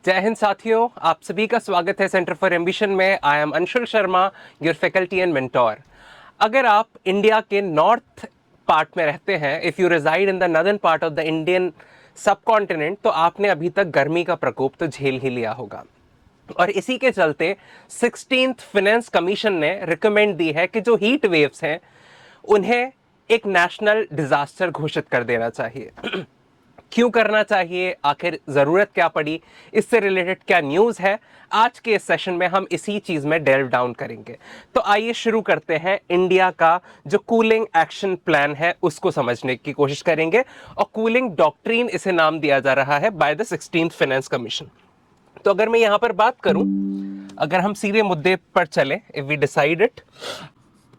जय हिंद साथियों, आप सभी का स्वागत है सेंटर फॉर एम्बिशन में। I am Anshul Sharma, your faculty and mentor. अगर आप इंडिया के नॉर्थ पार्ट में रहते हैं, if you resided in the northern part of the Indian सब कॉन्टिनेंट, तो आपने अभी तक गर्मी का प्रकोप तो झेल ही लिया होगा। और इसी के चलते 16th फाइनेंस कमीशन ने रिकमेंड दी है कि जो हीट वेव्स हैं उन्हें एक नेशनल डिजास्टर घोषित कर देना चाहिए। क्यों करना चाहिए, आखिर जरूरत क्या पड़ी, इससे रिलेटेड क्या न्यूज है, आज के इस सेशन में हम इसी चीज में डेल्व डाउन करेंगे। तो आइए शुरू करते हैं। इंडिया का जो कूलिंग एक्शन प्लान है उसको समझने की कोशिश करेंगे, और कूलिंग डॉक्ट्रिन इसे नाम दिया जा रहा है by the 16th finance commission. तो अगर मैं यहां पर बात करूं, अगर हम सीधे मुद्दे पर चले, if we decide it,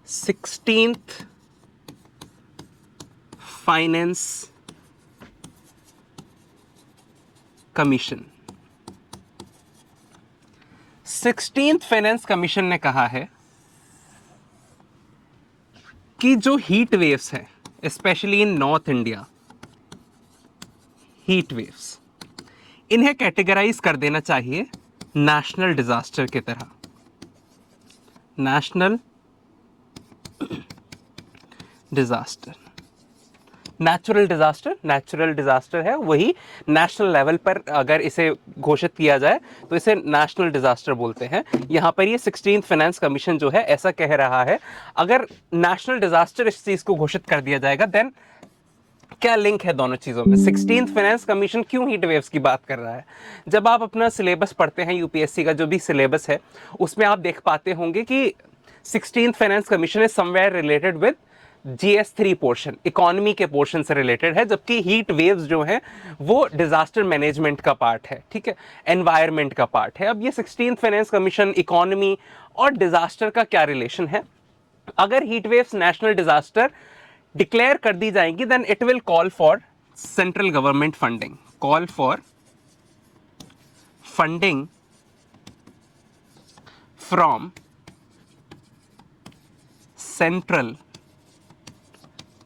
16th finance commission, 16th finance commission ने कहा है कि जो हीट वेव्स हैं, specially in north India, heat waves, इन्हें कैटेगराइज कर देना चाहिए नेशनल डिजास्टर की तरह। नेशनल डिजास्टर, नेचुरल डिजास्टर है वही, नेशनल लेवल पर अगर इसे घोषित किया जाए तो इसे नेशनल डिजास्टर बोलते हैं। यहां पर ये 16th फाइनेंस कमीशन जो है ऐसा कह रहा है, अगर नेशनल डिजास्टर इस चीज को घोषित कर दिया जाएगा, देन क्या लिंक है दोनों चीजों में? 16th फाइनेंस कमीशन क्यों हीट वेव्स की बात कर रहा है? जब आप अपना सिलेबस पढ़ते हैं, यूपीएससी का जो भी सिलेबस है, उसमें आप देख पाते होंगे कि 16th finance commission is somewhere related with GS3 portion, economy के पोर्शन से रिलेटेड है, जबकि हीट वेव्स जो हैं वो डिजास्टर मैनेजमेंट का पार्ट है, ठीक है, एनवायरमेंट का पार्ट है। अब ये 16th फाइनेंस कमीशन, इकोनॉमी और डिजास्टर का क्या रिलेशन है? अगर heat waves national disaster declare कर दी जाएंगी, then it will call for central government funding, call for funding from central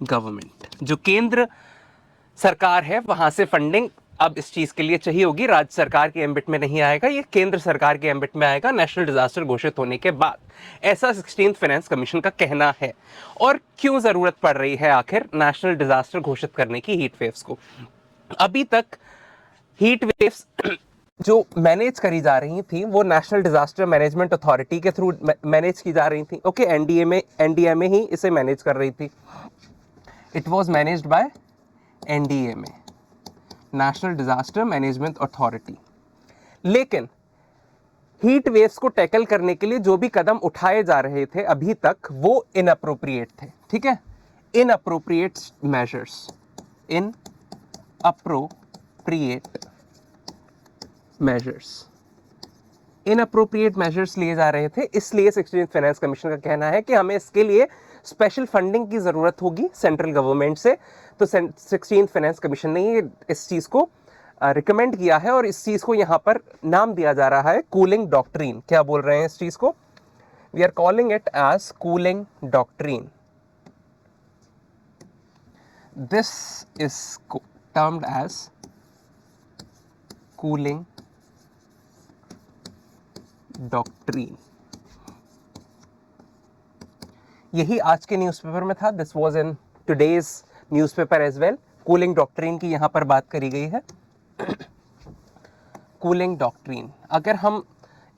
government. जो केंद्र सरकार है वहां से फंडिंग अब इस चीज के लिए चाहिए होगी, राज्य सरकार के एम्बिट में नहीं आएगा, ये केंद्र सरकार के एम्बिट में आएगा नेशनल डिजास्टर घोषित होने के बाद। ऐसा 16th फाइनेंस कमीशन का कहना है। और क्यों जरूरत पड़ रही है आखिर नेशनल डिजास्टर घोषित करने की हीट वेव्स को? अभी तक हीट वेव्स जो मैनेज करी जा रही थी वो नेशनल डिजास्टर मैनेजमेंट अथॉरिटी के थ्रू मैनेज की जा रही थी। ओके, एनडीएमए ही इसे मैनेज कर रही थी। It was managed by NDMA, national disaster management authority. लेकिन हीट वेव्स को टैकल करने के लिए जो भी कदम उठाए जा रहे थे अभी तक, वो इनअप्रोप्रिएट थे, ठीक है, इनअप्रोप्रिएट मेजर्स, इनअप्रोप्रिएट मेजर्स लिए जा रहे थे। इसलिए 16th फाइनेंस कमीशन का कहना है कि हमें इसके लिए स्पेशल फंडिंग की जरूरत होगी सेंट्रल गवर्नमेंट से। तो 16th फाइनेंस कमीशन ने ये इस चीज को रिकमेंड किया है, और इस चीज को यहां पर नाम दिया जा रहा है कूलिंग डॉक्ट्रिन। क्या बोल रहे हैं इस चीज को? We are calling it as cooling doctrine. This is termed as cooling doctrine. यही आज के न्यूज़पेपर में था, this was in today's newspaper as well. Cooling doctrine की यहां पर बात करी गई है। कूलिंग डॉक्ट्रिन, अगर हम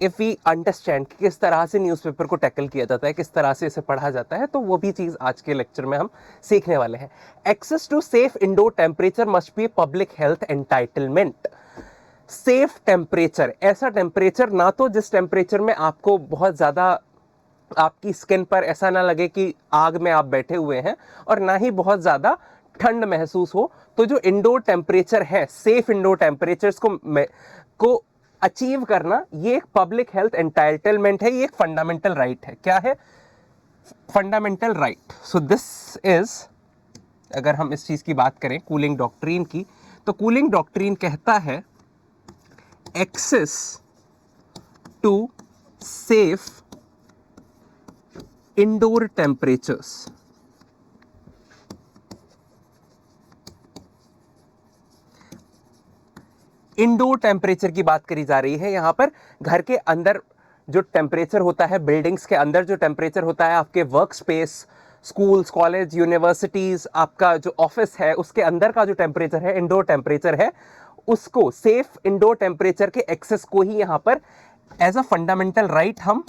इफ वी अंडरस्टैंड कि किस तरह से न्यूज़पेपर को टैकल किया जाता है, किस तरह से इसे पढ़ा जाता है, तो वो भी चीज़ आज के लेक्चर में हम सीखने वाले हैं। Access to safe indoor temperature must be public health entitlement. Safe temperature, ऐसा टेम्परेचर ना तो जिस टेम्परेचर में आपको बहुत ज़्यादा आपकी स्किन पर ऐसा ना लगे कि आग में आप बैठे हुए हैं, और ना ही बहुत ज़्यादा ठंड महसूस हो। तो जो इंडोर टेम्परेचर है, सेफ इंडोर टेम्परेचर्स को अचीव करना, ये एक पब्लिक हेल्थ एंटाइटलमेंट है, ये एक फंडामेंटल राइट है। क्या है? Fundamental right. So this is, अगर हम इस चीज की बात करें कूलिंग डॉक्ट्रिन की, तो कूलिंग डॉक्ट्रिन कहता है access to safe indoor temperatures indoor temperature की बात करी जा रही है यहाँ पर। घर के अंदर जो टेम्परेचर होता है, बिल्डिंग्स के अंदर जो टेम्परेचर होता है, आपके work space, schools, college, universities, आपका जो ऑफिस है उसके अंदर का जो टेम्परेचर है, इंडोर टेम्परेचर है, उसको सेफ इंडोर टेम्परेचर के एक्सेस को ही यहाँ पर एज अ फंडामेंटल राइट हम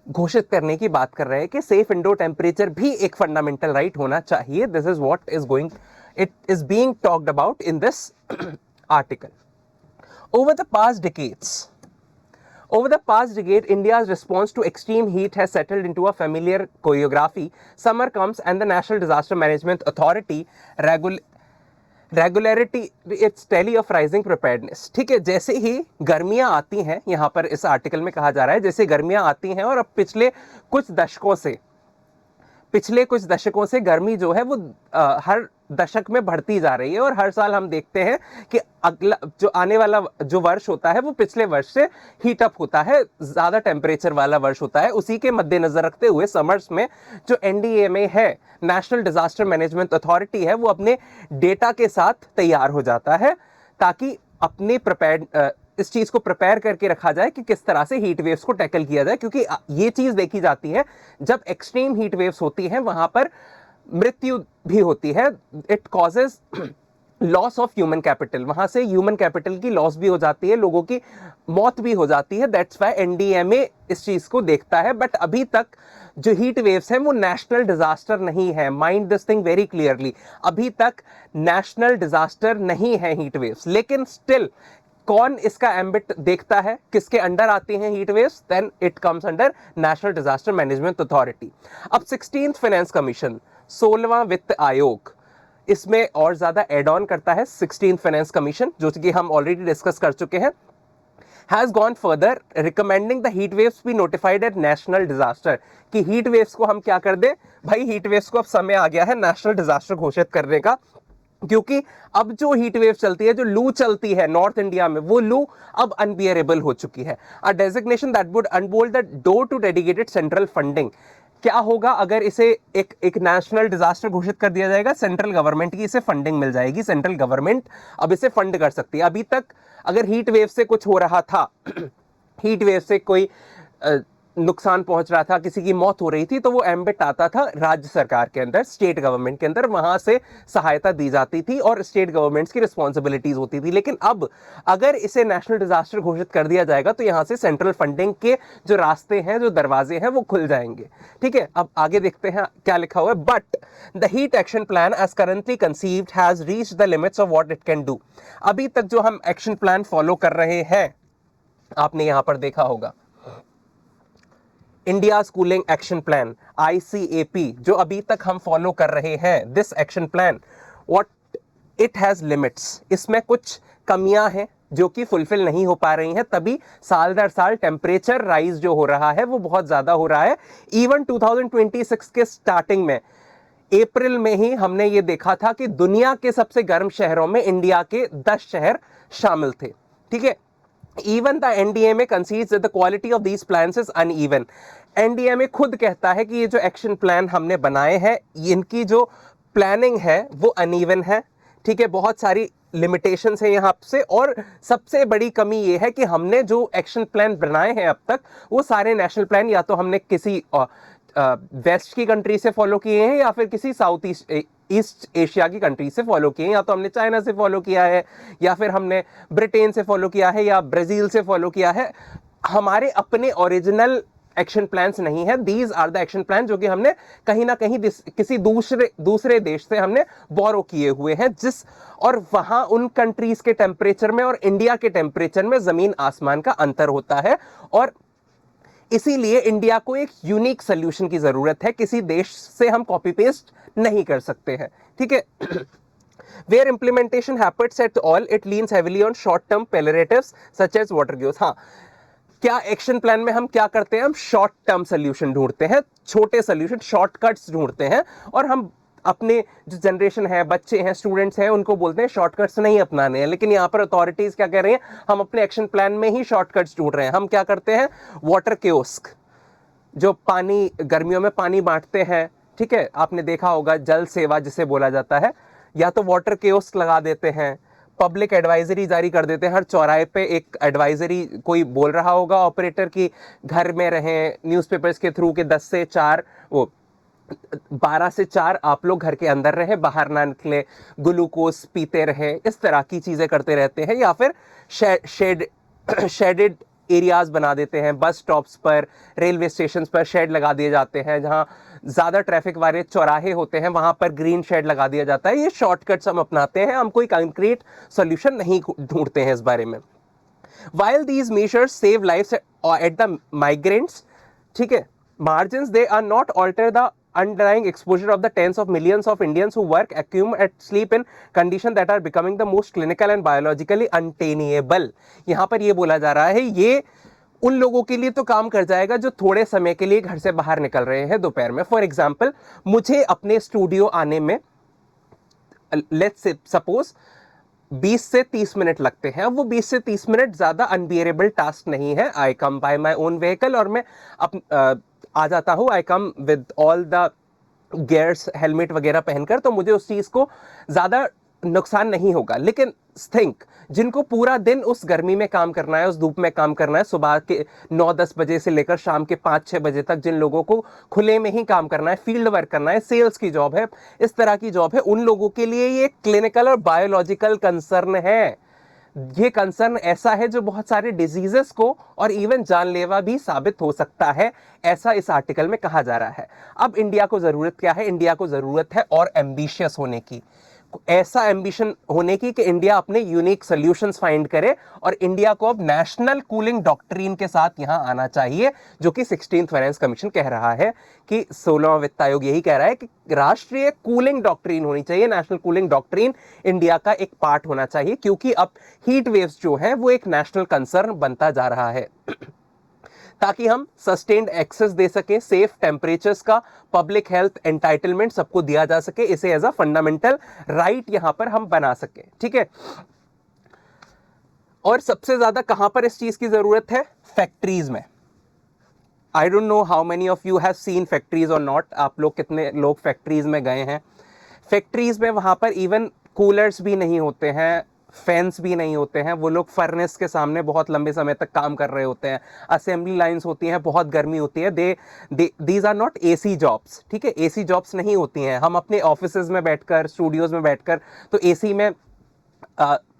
घोषित करने की बात कर रहे हैं कि सेफ इंडोर टेम्परेचर भी एक फंडामेंटल राइट होना चाहिए। This is what is going, it is being talked about in this article. Over the past decades, India's response to extreme heat has settled into a familiar choreography. Summer comes and the National Disaster Management Authority regularity it's tally of rising preparedness. ठीक है, जैसे ही गर्मियां आती हैं, यहाँ पर इस article में कहा जा रहा है जैसे गर्मियां आती हैं और अब पिछले कुछ दशकों से गर्मी जो है वो हर दशक में बढ़ती जा रही है और हर साल हम देखते हैं कि अगला जो आने वाला जो वर्ष होता है वो पिछले वर्ष से हीट अप होता है, ज़्यादा टेम्परेचर वाला वर्ष होता है। उसी के मद्देनज़र रखते हुए समर्स में जो एनडीएमए है, नेशनल डिजास्टर मैनेजमेंट अथॉरिटी है, वो अपने डेटा के साथ तैयार हो जाता है ताकि अपने इस चीज़ को प्रिपेयर करके रखा जाए कि किस तरह से हीट वेव्स को टैकल किया जाए, क्योंकि ये चीज़ देखी जाती है जब एक्सट्रीम हीट वेव्स होती हैं वहाँ पर मृत्यु भी होती है। It causes loss of human capital, वहाँ से ह्यूमन कैपिटल की लॉस भी हो जाती है, लोगों की मौत भी हो जाती है। दैट्स वाई एनडीएमए इस चीज़ को देखता है। बट अभी तक जो हीट वेव्स हैं वो नेशनल डिजास्टर नहीं है। Mind this thing very clearly, अभी तक नेशनल डिजास्टर नहीं है हीट वेव्स। लेकिन स्टिल कौन इसका एम्बिट देखता है, किसके अंडर आती हैं heat waves? Then it comes under national disaster management authority. अब 16th फाइनेंस कमीशन, 16वां वित्त आयोग, इसमें और ज्यादा एड ऑन करता है 16th फाइनेंस कमीशन, जो कि हम ऑलरेडी डिस्कस कर चुके हैं। has gone further recommending the heat waves be notified as national disaster, कि हीट वेव्स को हम क्या कर दें भाई, हीट वेव्स को अब समय आ गया है नेशनल डिजास्टर घोषित करने का, क्योंकि अब जो हीट वेव चलती है, जो लू चलती है नॉर्थ इंडिया में, वो लू अब अनबियरेबल हो चुकी है। A designation that would unbolt the door to dedicated central funding. क्या होगा अगर इसे एक नेशनल डिजास्टर घोषित कर दिया जाएगा? सेंट्रल गवर्नमेंट की इसे फंडिंग मिल जाएगी, सेंट्रल गवर्नमेंट अब इसे फंड कर सकती है। अभी तक अगर हीट वेव से कुछ हो रहा था हीट वेव से कोई नुकसान पहुंच रहा था, किसी की मौत हो रही थी, तो वो एम्बिट आता था राज्य सरकार के अंदर, स्टेट गवर्नमेंट के अंदर, वहां से सहायता दी जाती थी और स्टेट गवर्नमेंट्स की रिस्पॉन्सिबिलिटीज होती थी। लेकिन अब अगर इसे नेशनल डिजास्टर घोषित कर दिया जाएगा तो यहां से सेंट्रल फंडिंग के जो रास्ते हैं, जो दरवाजे हैं, वो खुल जाएंगे। ठीक है, अब आगे देखते हैं क्या लिखा हुआ है। But the heat action plan as currently conceived has reached the limits of what it can do. अभी तक जो हम एक्शन प्लान फॉलो कर रहे हैं, आपने यहां पर देखा होगा India cooling action plan, ICAP, जो अभी तक हम फॉलो कर रहे हैं, this action plan what it has limits, इसमें कुछ कमियां हैं जो कि फुलफिल नहीं हो पा रही हैं, तभी साल दर साल टेम्परेचर राइज जो हो रहा है वो बहुत ज्यादा हो रहा है। इवन 2026 के स्टार्टिंग में, अप्रैल में ही हमने ये देखा था कि दुनिया के सबसे गर्म शहरों में इंडिया के 10 शहर शामिल थे। ठीक है, Even the NDMA concedes that the quality of these plans is uneven. NDMA खुद कहता है कि ये जो एक्शन प्लान हमने बनाए हैं, इनकी जो प्लानिंग है वो अनइवन है। ठीक है, बहुत सारी लिमिटेशंस हैं यहाँ से, और सबसे बड़ी कमी ये है कि हमने जो एक्शन प्लान बनाए हैं अब तक, वो सारे नेशनल प्लान या तो हमने किसी वेस्ट की कंट्री से फॉलो किए हैं या फिर किसी साउथ ईस्ट एशिया की कंट्री से फॉलो किए हैं, या तो हमने चाइना से फॉलो किया है, या फिर हमने ब्रिटेन से फॉलो किया है, या ब्राजील से फॉलो किया है। हमारे अपने ओरिजिनल एक्शन प्लान्स नहीं है। These are the action plan जो कि हमने कहीं ना कहीं किसी दूसरे देश से हमने बोरो किए हुए हैं, और वहां उन कंट्रीज के टेम्परेचर में और इंडिया के टेम्परेचर में जमीन आसमान का अंतर होता है, और इसीलिए इंडिया को एक यूनिक सोल्यूशन की जरूरत है। किसी देश से हम कॉपी पेस्ट नहीं कर सकते हैं। ठीक है, where implementation happens at all, it leans heavily on short term palliatives such as water use. हाँ, क्या एक्शन प्लान में हम क्या करते हैं? हम शॉर्ट टर्म सोल्यूशन ढूंढते हैं, छोटे सोल्यूशन, शॉर्टकट्स ढूंढते हैं, और हम अपने जो जनरेशन है, बच्चे हैं, स्टूडेंट्स हैं, उनको बोलते हैं शॉर्टकट्स नहीं अपनाने हैं। लेकिन यहाँ पर अथॉरिटीज क्या कह रही हैं? हम अपने एक्शन प्लान में ही शॉर्टकट्स ढूंढ रहे हैं। हम क्या करते हैं? वाटर कियोस्क, जो पानी, गर्मियों में पानी बांटते हैं, ठीक है, आपने देखा होगा, जल सेवा जिसे बोला जाता है, या तो वाटर कियोस्क लगा देते हैं, पब्लिक एडवाइजरी जारी कर देते हैं, हर चौराहे पे एक एडवाइजरी कोई बोल रहा होगा ऑपरेटर की घर में रहें, न्यूज़पेपर्स के थ्रू के 10 से 4 वो 12 से 4 आप लोग घर के अंदर रहें, बाहर ना निकले, ग्लूकोज पीते रहे, इस तरह की चीज़ें करते रहते हैं। या फिर शेडेड एरियाज बना देते हैं, बस स्टॉप्स पर, रेलवे स्टेशन पर शेड लगा दिए जाते हैं, जहां ज़्यादा ट्रैफिक वाले चौराहे होते हैं वहां पर ग्रीन शेड लगा दिया जाता है। ये शॉर्टकट्स हम अपनाते हैं, हम कोई कंक्रीट सोल्यूशन नहीं ढूंढते हैं इस बारे में। While these measures save lives at the migrants, ठीक है, margins, they are not alter the underlying exposure of the tens of millions of Indians who work, accumulate, sleep in conditions that are becoming the most clinical and biologically untenable। यहाँ पर ये बोला जा रहा है ये उन लोगों के लिए तो काम कर जाएगा जो थोड़े समय के लिए घर से बाहर निकल रहे हैं दोपहर में। फॉर एग्जाम्पल, मुझे अपने स्टूडियो आने में लेट्स सपोज 20 से 30 मिनट लगते हैं। अब वो 20 से 30 मिनट ज़्यादा अनबियरेबल टास्क नहीं है। I come by my own vehicle और मैं आ जाता हूँ, I come with all the gears, helmet वगैरह पहनकर, तो मुझे उस चीज़ को ज़्यादा नुकसान नहीं होगा। लेकिन थिंक, जिनको पूरा दिन उस गर्मी में काम करना है, उस धूप में काम करना है, सुबह के 9-10 बजे से लेकर शाम के 5-6 बजे तक, जिन लोगों को खुले में ही काम करना है, फील्ड वर्क करना है, सेल्स की जॉब है, इस तरह की जॉब है, उन लोगों के लिए ये क्लिनिकल और बायोलॉजिकल कंसर्न है। ये कंसर्न ऐसा है जो बहुत सारे डिजीजेस को और इवन जानलेवा भी साबित हो सकता है, ऐसा इस आर्टिकल में कहा जा रहा है। अब इंडिया को जरूरत क्या है? इंडिया को जरूरत है और एम्बिशियस होने की, ऐसा एम्बिशन होने की कि इंडिया अपने यूनिक सॉल्यूशंस फाइंड करे, और इंडिया को अब नेशनल कूलिंग डॉक्ट्रिन के साथ यहां आना चाहिए, जो कि 16th फाइनेंस कमीशन कह रहा है कि 16वां वित्त आयोग यही कह रहा है कि राष्ट्रीय कूलिंग डॉक्ट्रिन होनी चाहिए, नेशनल कूलिंग डॉक्ट्रिन इंडिया का एक पार्ट होना चाहिए, क्योंकि अब हीट वेव्स जो है वो एक नेशनल कंसर्न बनता जा रहा है। ताकि हम सस्टेन्ड एक्सेस दे सके, सेफ टेम्परेचर्स का पब्लिक हेल्थ एंटाइटलमेंट सबको दिया जा सके, इसे एज अ फंडामेंटल राइट यहां पर हम बना सके। ठीक है, और सबसे ज्यादा कहां पर इस चीज की जरूरत है? फैक्ट्रीज में। I don't know how many of you have seen factories और नॉट, आप लोग कितने लोग फैक्ट्रीज में गए हैं? फैक्ट्रीज में वहां पर इवन कूलर्स भी नहीं होते हैं, फैंस भी नहीं होते हैं, वो लोग फर्नेस के सामने बहुत लंबे समय तक काम कर रहे होते हैं, असेंबली लाइंस होती हैं, बहुत गर्मी होती है, these are not AC jobs. ठीक है, एसी जॉब्स नहीं होती हैं। हम अपने ऑफिसेज में बैठकर, स्टूडियोज में बैठकर तो एसी में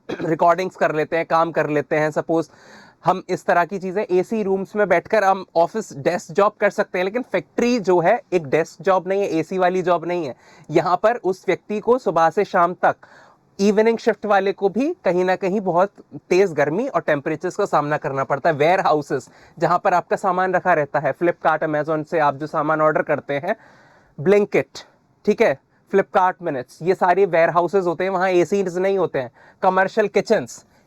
रिकॉर्डिंग्स कर लेते हैं, काम कर लेते हैं। सपोज हम इस तरह की चीजें एसी रूम्स में बैठकर हम ऑफिस डेस्क जॉब कर सकते हैं, लेकिन फैक्ट्री जो है एक डेस्क जॉब नहीं है, एसी वाली जॉब नहीं है। यहाँ पर उस व्यक्ति को सुबह से शाम तक, इवनिंग शिफ्ट वाले को भी कहीं ना कहीं बहुत तेज गर्मी और टेम्परेचर्स का सामना करना पड़ता है। वेयर हाउसेस जहां पर आपका सामान रखा रहता है, फ्लिपकार्ट, अमेजोन से आप जो सामान ऑर्डर करते हैं, ब्लिंकिट, ठीक है, फ्लिपकार्ट मिनट्स, ये सारे वेयर हाउसेज होते हैं, वहां एसी नहीं होते हैं। कमर्शियल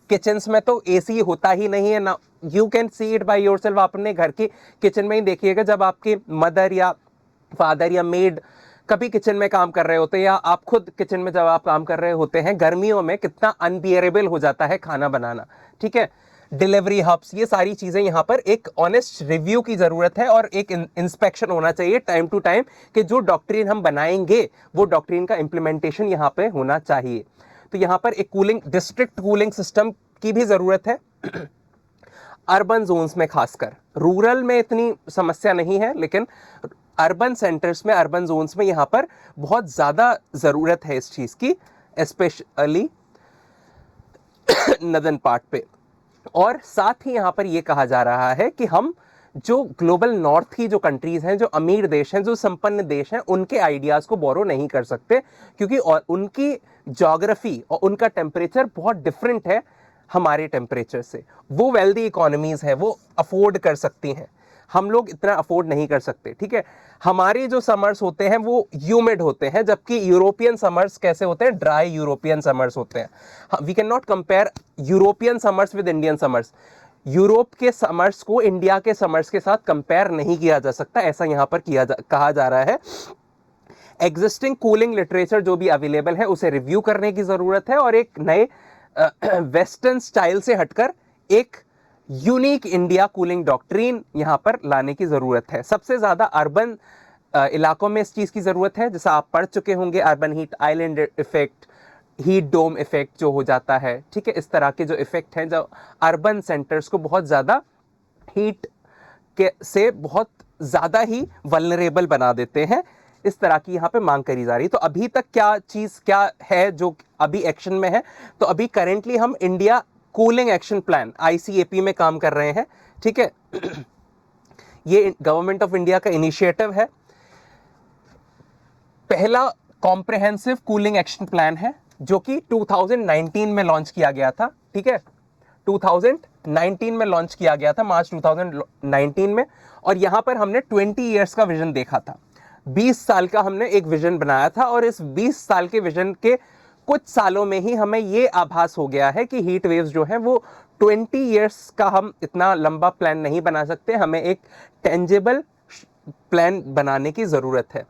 किचन्स में तो एसी होता ही नहीं है ना। You can see it by yourself, आप अपने घर की किचन में ही देखिएगा, जब आपकी मदर या फादर या मेड कभी किचन में काम कर रहे होते हैं, या आप खुद किचन में जब आप काम कर रहे होते हैं, गर्मियों में कितना अनबियरेबल हो जाता है खाना बनाना। ठीक है, डिलीवरी हब्स, ये सारी चीजें यहाँ पर एक ऑनेस्ट रिव्यू की जरूरत है, और एक इंस्पेक्शन होना चाहिए टाइम टू टाइम कि जो डॉक्ट्रिन हम बनाएंगे वो डॉक्ट्रिन का इंप्लीमेंटेशन यहाँ पे होना चाहिए। तो यहाँ पर एक कूलिंग, डिस्ट्रिक्ट कूलिंग सिस्टम की भी जरूरत है अर्बन जोन्स में, खासकर रूरल में इतनी समस्या नहीं है, लेकिन अर्बन सेंटर्स में, अर्बन जोन्स में यहाँ पर बहुत ज़्यादा ज़रूरत है इस चीज़ की, स्पेशली नदन पार्ट पे। और साथ ही यहाँ पर ये कहा जा रहा है कि हम जो ग्लोबल नॉर्थ की जो कंट्रीज़ हैं, जो अमीर देश हैं, जो संपन्न देश हैं, उनके आइडियाज़ को बोरो नहीं कर सकते, क्योंकि और उनकी ज्योग्राफी और उनका टेम्परेचर बहुत डिफरेंट है हमारे टेम्परेचर से। वो वेल्दी इकोनॉमीज़ है, वो अफोर्ड कर सकती हैं, हम लोग इतना अफोर्ड नहीं कर सकते। ठीक है, हमारे जो समर्स होते हैं वो ह्यूमिड होते हैं, जबकि यूरोपियन समर्स कैसे होते हैं? ड्राई यूरोपियन समर्स होते हैं। We can not compare European summers with Indian summers. Europe के समर्स को इंडिया के समर्स के साथ कंपेयर नहीं किया जा सकता, ऐसा यहाँ पर कहा जा रहा है। एग्जिस्टिंग कूलिंग लिटरेचर जो भी अवेलेबल है उसे रिव्यू करने की जरूरत है, और एक नए वेस्टर्न स्टाइल से हटकर एक यूनिक इंडिया कूलिंग डॉक्ट्रिन यहां पर लाने की जरूरत है। सबसे ज्यादा अर्बन इलाकों में इस चीज की जरूरत है, जैसा आप पढ़ चुके होंगे, urban heat island effect, heat dome effect जो हो जाता है, ठीक है, इस तरह के जो इफेक्ट हैं जो अर्बन सेंटर्स को बहुत ज़्यादा हीट के से बहुत ज़्यादा ही वल्नरेबल बना देते हैं, इस तरह की यहाँ पे मांग करी जा रही है। तो अभी तक क्या चीज़ क्या है जो अभी एक्शन में है? तो अभी करेंटली हम India cooling action plan ICAP में काम कर रहे हैं, ठीक है। ये गवर्नमेंट ऑफ इंडिया का इनिशिएटिव है, पहला कॉम्प्रिहेंसिव कूलिंग एक्शन प्लान है जो कि 2019 में लॉन्च किया गया था, ठीक है, 2019 में लॉन्च किया गया था, मार्च 2019 में। और यहां पर हमने 20 इयर्स का विजन देखा था, 20 साल का हमने एक विजन बनाया था, और इस 20 साल के विजन के कुछ सालों में ही हमें ये आभास हो गया है कि हीट वेव्स जो हैं वो 20 इयर्स का हम इतना लंबा प्लान नहीं बना सकते, हमें एक टेंजिबल प्लान बनाने की ज़रूरत है।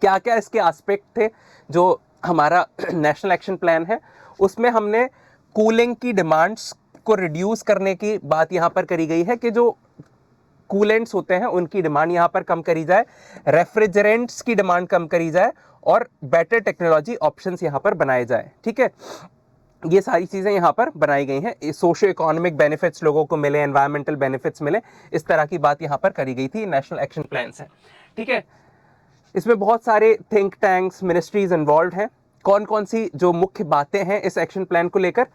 क्या क्या इसके एस्पेक्ट थे जो हमारा नेशनल एक्शन प्लान है? उसमें हमने कूलिंग की डिमांड्स को रिड्यूस करने की बात यहाँ पर करी गई है कि जो कूलेंट्स होते हैं उनकी डिमांड यहाँ पर कम करी जाए, रेफ्रिजरेंट्स की डिमांड कम करी जाए, और बेटर टेक्नोलॉजी ऑप्शंस यहाँ पर बनाए जाए, ठीक है। ये सारी चीज़ें यहाँ पर बनाई गई हैं, सोशो इकोनॉमिक बेनिफिट्स लोगों को मिले, एनवायरमेंटल बेनिफिट्स मिले, इस तरह की बात यहाँ पर करी गई थी नेशनल एक्शन प्लान से, ठीक है। इसमें बहुत सारे थिंक टैंक्स, मिनिस्ट्रीज इन्वॉल्व हैं। कौन कौन सी जो मुख्य बातें हैं इस एक्शन प्लान को लेकर?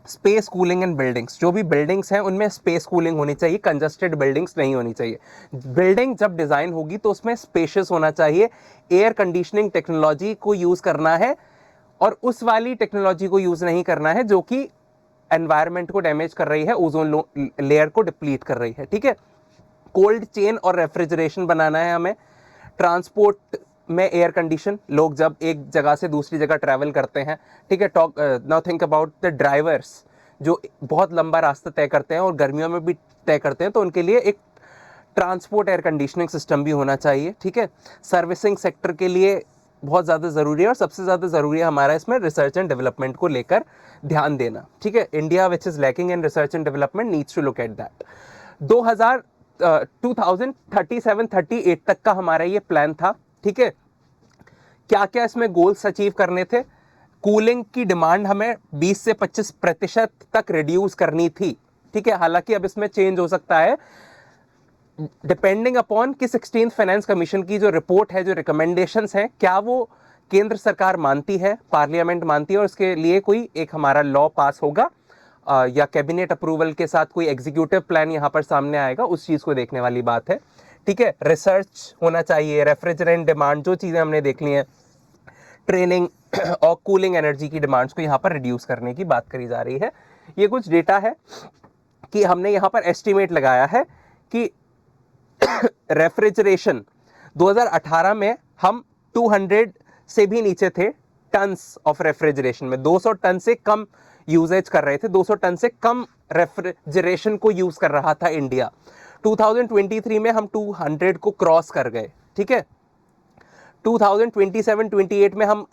स्पेस कूलिंग एंड बिल्डिंग्स, जो भी बिल्डिंग्स हैं उनमें स्पेस कूलिंग होनी चाहिए, कंजस्टेड बिल्डिंग्स नहीं होनी चाहिए। बिल्डिंग जब डिज़ाइन होगी तो उसमें स्पेशियस होना चाहिए, एयर कंडीशनिंग टेक्नोलॉजी को यूज़ करना है, और उस वाली टेक्नोलॉजी को यूज़ नहीं करना है जो कि एनवायरनमेंट को डैमेज कर रही है, ओजोन लेयर को डिप्लीट कर रही है, ठीक है। कोल्ड चेन और रेफ्रिजरेशन बनाना है हमें। ट्रांसपोर्ट में एयर कंडीशन, लोग जब एक जगह से दूसरी जगह ट्रैवल करते हैं, ठीक है, talk now think about the drivers जो बहुत लंबा रास्ता तय करते हैं और गर्मियों में भी तय करते हैं, तो उनके लिए एक ट्रांसपोर्ट एयर कंडीशनिंग सिस्टम भी होना चाहिए, ठीक है। सर्विसिंग सेक्टर के लिए बहुत ज़्यादा ज़रूरी है, और सबसे ज़्यादा ज़रूरी है हमारा इसमें रिसर्च एंड डेवलपमेंट को लेकर ध्यान देना, ठीक है। India which is lacking in research and development needs to look at that. 2037-38 तक का हमारा ये प्लान था, ठीक है। क्या क्या इसमें गोल्स अचीव करने थे? कूलिंग की डिमांड हमें 20 से 25% तक रिड्यूस करनी थी, ठीक है। हालांकि अब इसमें चेंज हो सकता है डिपेंडिंग अपॉन कि 16th फाइनेंस कमीशन की जो रिपोर्ट है, जो रिकमेंडेशंस हैं, क्या वो केंद्र सरकार मानती है, पार्लियामेंट मानती है, और उसके लिए कोई एक हमारा लॉ पास होगा, या कैबिनेट अप्रूवल के साथ कोई एग्जीक्यूटिव प्लान यहाँ पर सामने आएगा, उस चीज़ को देखने वाली बात है, ठीक है। रिसर्च होना चाहिए, रेफ्रिजरेंट डिमांड, जो चीज़ें हमने देख ली हैं, ट्रेनिंग और कूलिंग एनर्जी की डिमांड्स को यहाँ पर रिड्यूस करने की बात करी जा रही है। ये कुछ डेटा है कि हमने यहाँ पर एस्टिमेट लगाया है कि रेफ्रिजरेशन 2018 में हम 200 से भी नीचे थे टन्स ऑफ रेफ्रिजरेशन में, 200 टन से कम यूजेज कर रहे थे, 200 टन से कम रेफ्रिजरेशन को यूज कर रहा था इंडिया। 2023 में हम 200 को क्रॉस कर गए, ठीक है। 2027-28 में हम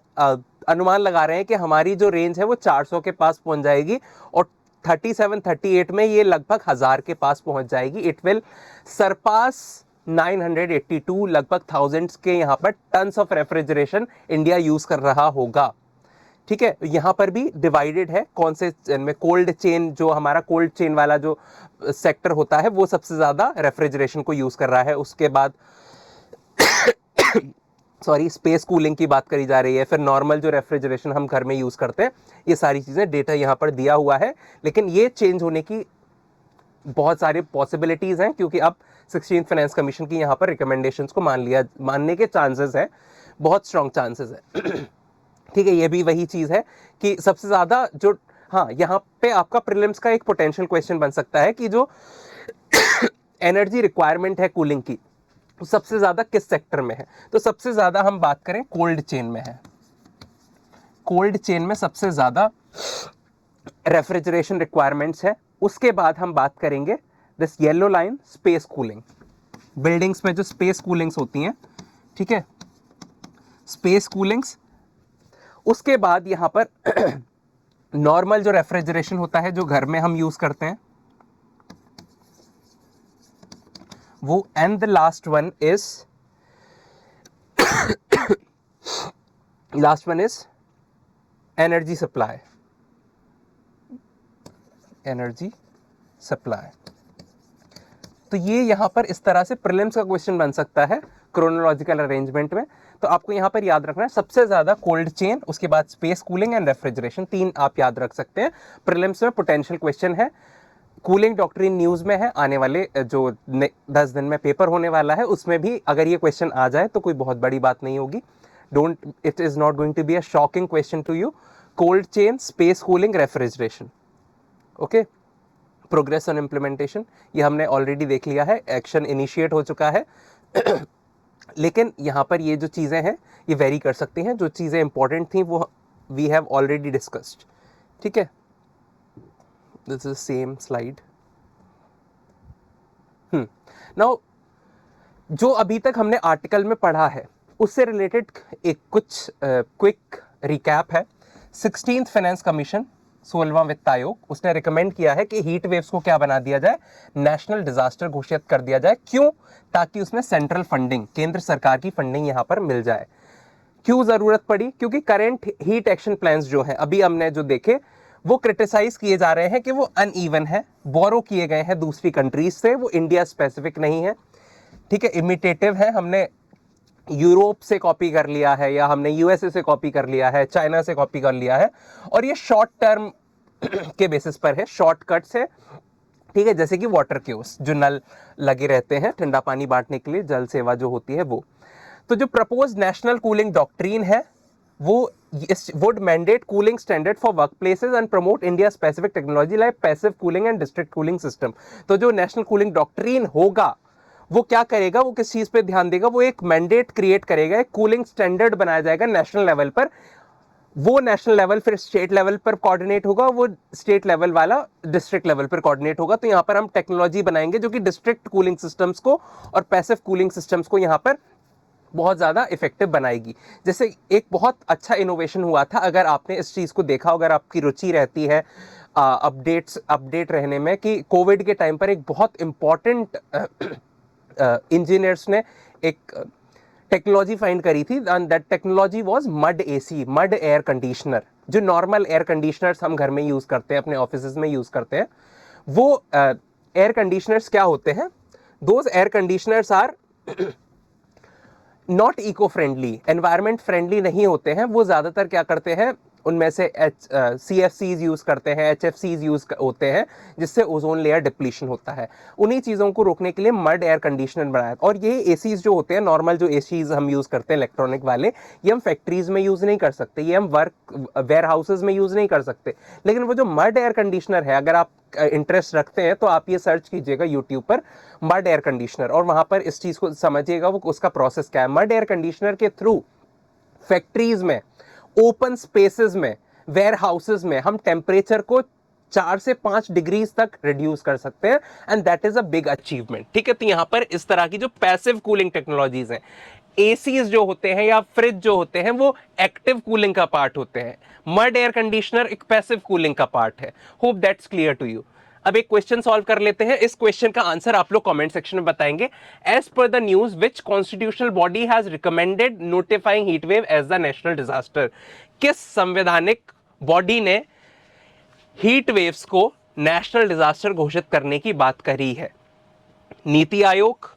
अनुमान लगा रहे हैं कि हमारी जो रेंज है वो 400 के पास पहुंच जाएगी, और 37-38 में ये लगभग 1000 के पास पहुंच जाएगी। इट विल सरपास 982, लगभग थाउजेंड्स के यहाँ पर tons of refrigeration India use कर रहा होगा, ठीक है। यहाँ पर भी डिवाइडेड है कौन से में, कोल्ड चेन, जो हमारा कोल्ड चेन वाला जो सेक्टर होता है वो सबसे ज़्यादा रेफ्रिजरेशन को यूज़ कर रहा है। उसके बाद सॉरी, स्पेस कूलिंग की बात करी जा रही है, फिर नॉर्मल जो रेफ्रिजरेशन हम घर में यूज़ करते हैं, ये सारी चीज़ें डेटा यहाँ पर दिया हुआ है। लेकिन ये चेंज होने की बहुत सारी पॉसिबिलिटीज़ हैं, क्योंकि अब 16th फाइनेंस कमीशन की यहाँ पर रिकमेंडेशंस को मानने के चांसेस हैं, बहुत स्ट्रॉन्ग चांसेस है, ठीक है। ये भी वही चीज़ है कि सबसे ज़्यादा जो, हाँ, यहाँ पे आपका प्रीलिम्स का एक पोटेंशियल क्वेश्चन बन सकता है कि जो एनर्जी रिक्वायरमेंट है कूलिंग की, सबसे ज़्यादा किस सेक्टर में है? तो सबसे ज़्यादा हम बात करें कोल्ड चेन में है, कोल्ड चेन में सबसे ज़्यादा रेफ्रिजरेशन रिक्वायरमेंट्स है। उसके बाद हम बात करेंगे this yellow line, space cooling, buildings में जो स्पेस कूलिंग्स होती हैं, ठीक है, स्पेस कूलिंग्स। उसके बाद यहाँ पर नॉर्मल जो रेफ्रिजरेशन होता है जो घर में हम यूज़ करते हैं वो, and the last one is energy supply, energy supply. तो ये यहाँ पर इस तरह से प्रीलिम्स का क्वेश्चन बन सकता है क्रोनोलॉजिकल अरेंजमेंट में। तो आपको यहाँ पर याद रखना है सबसे ज्यादा कोल्ड चेन, उसके बाद स्पेस कूलिंग एंड रेफ्रिजरेशन, 3 आप याद रख सकते हैं। प्रीलिम्स में पोटेंशियल क्वेश्चन है। कूलिंग डॉक्ट्रिन न्यूज में है, आने वाले जो 10 दिन में पेपर होने वाला है उसमें भी अगर ये क्वेश्चन आ जाए तो कोई बहुत बड़ी बात नहीं होगी। Don't, it is not going to be a shocking question to you. Cold chain, space cooling, refrigeration. Okay, progress on implementation ये हमने ऑलरेडी देख लिया है, एक्शन इनिशिएट हो चुका है। लेकिन यहाँ पर ये जो चीज़ें हैं ये वेरी कर सकती हैं। जो चीज़ें इंपॉर्टेंट थी वो वी हैव ऑलरेडी डिस्कस्ड। ठीक है, this is same slide. Now जो अभी तक हमने आर्टिकल में पढ़ा है उससे रिलेटेड एक कुछ क्विक रिकैप है। 16th फाइनेंस कमीशन, 16वां वित्त आयोग, उसने रिकमेंड किया है कि हीट वेव्स को क्या बना दिया जाए, नेशनल डिजास्टर घोषित कर दिया जाए। क्यों? ताकि उसमें सेंट्रल फंडिंग, केंद्र सरकार की फंडिंग यहां पर मिल जाए। क्यों जरूरत पड़ी? क्योंकि करंट हीट एक्शन प्लान्स जो है अभी हमने जो देखे वो क्रिटिसाइज किए जा रहे हैं कि वो अनइवन है, बोरो किए गए हैं दूसरी कंट्रीज से, वो इंडिया स्पेसिफिक नहीं है। ठीक है, इमिटेटिव है, हमने यूरोप से कॉपी कर लिया है या हमने यूएसए से कॉपी कर लिया है, चाइना से कॉपी कर लिया है, और ये शॉर्ट टर्म के बेसिस पर है, शॉर्टकट्स है। ठीक है, जैसे कि वाटर क्यूस, जो नल लगे रहते हैं ठंडा पानी बांटने के लिए, जल सेवा जो होती है वो। तो जो प्रपोज नेशनल कूलिंग डॉक्ट्रीन है वो would mandate cooling standard for work places and promote India specific technology like passive cooling and district cooling system. तो जो नेशनल कूलिंग डॉक्ट्रीन होगा वो क्या करेगा, वो किस चीज पे ध्यान देगा, वो एक मैंडेट क्रिएट करेगा, एक कूलिंग स्टैंडर्ड बनाया जाएगा नेशनल लेवल पर। वो नेशनल लेवल फिर स्टेट लेवल पर कोऑर्डिनेट होगा, वो स्टेट लेवल वाला डिस्ट्रिक्ट लेवल पर कोऑर्डिनेट होगा। तो यहाँ पर हम टेक्नोलॉजी बनाएंगे जो कि डिस्ट्रिक्ट कूलिंग सिस्टम्स को और पैसिव कूलिंग सिस्टम्स को यहाँ पर बहुत ज़्यादा इफेक्टिव बनाएगी। जैसे एक बहुत अच्छा इनोवेशन हुआ था, अगर आपने इस चीज़ को देखा, अगर आपकी रुचि रहती है अपडेट रहने में, कि कोविड के टाइम पर एक बहुत इंपॉर्टेंट इंजीनियर्स ने एक टेक्नोलॉजी फाइंड करी थी, and that technology was mud AC, mud air conditioner. जो नॉर्मल एयर कंडीशनर्स हम घर में यूज़ करते हैं, अपने ऑफिस में यूज़ करते हैं, वो एयर कंडीशनर्स क्या होते हैं, those air conditioners are not eco friendly, environment friendly नहीं होते हैं। वो ज़्यादातर क्या करते हैं, उनमें से CFCs यूज़ करते हैं, HFCs यूज़ होते हैं, जिससे ओजोन लेयर डिप्लीशन होता है। उन्हीं चीज़ों को रोकने के लिए मड एयर कंडीशनर बनाया। और ये एसीज जो होते हैं, नॉर्मल जो एसीज हम यूज़ करते हैं इलेक्ट्रॉनिक वाले, ये हम फैक्ट्रीज में यूज़ नहीं कर सकते, ये हम वेयर हाउसेज में यूज़ नहीं कर सकते। लेकिन वो जो मड एयर कंडीशनर है, अगर आप इंटरेस्ट रखते हैं तो आप ये सर्च कीजिएगा यूट्यूब पर मड एयर कंडीशनर, और वहाँ पर इस चीज़ को समझिएगा वो उसका प्रोसेस क्या है। मड एयर कंडीशनर के थ्रू फैक्ट्रीज में, ओपन स्पेसेस में, वेयर हाउसेज में हम टेम्परेचर को 4 से 5 डिग्रीज तक रिड्यूस कर सकते हैं, and that is a big achievement. ठीक है, तो यहां पर इस तरह की जो पैसिव कूलिंग टेक्नोलॉजीज हैं, एसीज जो होते हैं या फ्रिज जो होते हैं, वो एक्टिव कूलिंग का पार्ट होते हैं। मड एयर कंडीशनर एक पैसिव कूलिंग का पार्ट है। Hope that's clear to you. अब एक क्वेश्चन सॉल्व कर लेते हैं। इस क्वेश्चन का आंसर आप लोग कमेंट सेक्शन में बताएंगे। As per the news, which constitutional body has recommended notifying heat wave as the national disaster? किस संवैधानिक बॉडी ने हीट वेव्स को नेशनल डिजास्टर घोषित करने की बात करी है? NITI Aayog,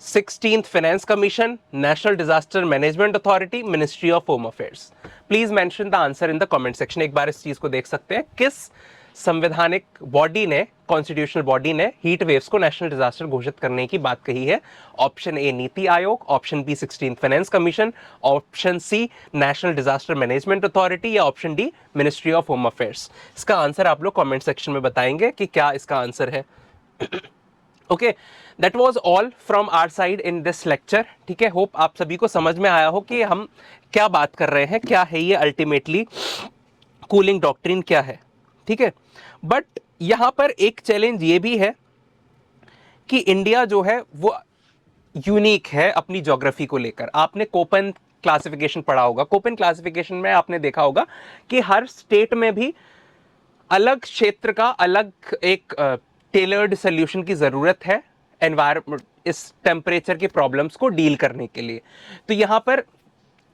16th finance commission, national disaster management authority, ministry of home affairs? Please mention the answer in the comment section. एक बार इस चीज को देख सकते हैं, किस संवैधानिक बॉडी ने, कॉन्स्टिट्यूशनल बॉडी ने हीट वेव्स को नेशनल डिजास्टर घोषित करने की बात कही है? Option A NITI Aayog, option B 16th finance commission, option C national disaster management authority, या option D ministry of home affairs? इसका आंसर आप लोग कमेंट सेक्शन में बताएंगे कि क्या इसका आंसर है। Okay, that was all from our side in this lecture. ठीक है, होप आप सभी को समझ में आया हो कि हम क्या बात कर रहे हैं, क्या है ये अल्टीमेटली कूलिंग डॉक्ट्रिन क्या है। ठीक है, बट यहां पर एक चैलेंज ये भी है कि इंडिया जो है वो यूनिक है अपनी ज्योग्राफी को लेकर। आपने कोपन क्लासिफिकेशन पढ़ा होगा। कोपन क्लासिफिकेशन में आपने देखा होगा कि हर स्टेट में भी अलग क्षेत्र का अलग एक टेलर्ड सोल्यूशन की जरूरत है एनवायरमेंट, इस टेम्परेचर के प्रॉब्लम्स को डील करने के लिए। तो यहां पर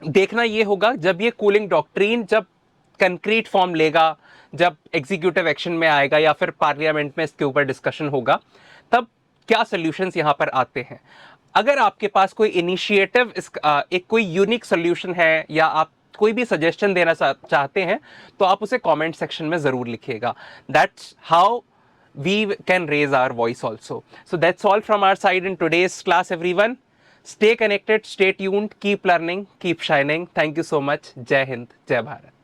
देखना यह होगा, जब ये कूलिंग डॉक्ट्रिन जब कंक्रीट फॉर्म लेगा जब एग्जीक्यूटिव एक्शन में आएगा या फिर पार्लियामेंट में इसके ऊपर डिस्कशन होगा, तब क्या सॉल्यूशंस यहाँ पर आते हैं। अगर आपके पास कोई इनिशिएटिव, एक कोई यूनिक सॉल्यूशन है या आप कोई भी सजेशन देना चाहते हैं तो आप उसे कमेंट सेक्शन में जरूर लिखिएगा। That's how we can raise our voice also. So that's all from our side in today's class, everyone. Stay connected, stay tuned, keep learning, keep shining. Thank you so much. Jai Hind, Jai Bharat.